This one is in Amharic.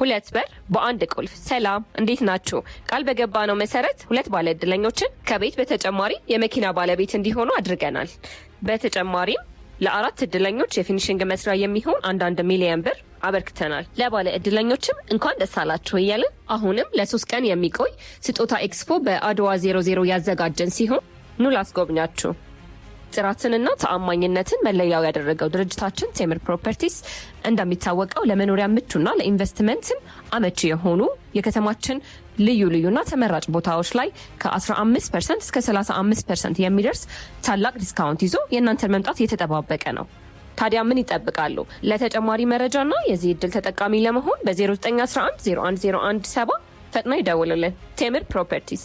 ሁለት በር በአንድ ቁልፍ። ሰላም እንዴት ናችሁ? ቃል በገባነው መሰረት ሁለት ባለ እድለኞችን ከቤት በተጨማሪ የመኪና ባለቤት እንዲሆኑ አድርገናል። በተጨማሪም ለአራት እድለኞች የፊኒሽንግ መስሪያ የሚሆን 1 ሚሊዮን ብር አበርክተናል። ለባለ እድለኞችም እንኳን ደስ አላችሁ እያልን አሁንም ለ3 ቀን የሚቆይ ስጦታ ኤክስፖ በአድዋ 00 ያዘጋጀን ሲሆን ኑ ላስጎብኛችሁ። ጥራትንና ተአማኝነትን መለያው ያደረገው ድርጅታችን ቴምር ፕሮፐርቲስ እንደሚታወቀው ለመኖሪያ ምቹና ለኢንቨስትመንትም አመቺ የሆኑ የከተማችን ልዩ ልዩና ተመራጭ ቦታዎች ላይ ከ15% እስከ 35% የሚደርስ ታላቅ ዲስካውንት ይዞ የእናንተን መምጣት እየተጠባበቀ ነው። ታዲያ ምን ይጠብቃሉ? ለተጨማሪ መረጃና የዚህ ዕድል ተጠቃሚ ለመሆን በ0911 010117 ፈጥነው ይደውሉልን። ቴምር ፕሮፐርቲስ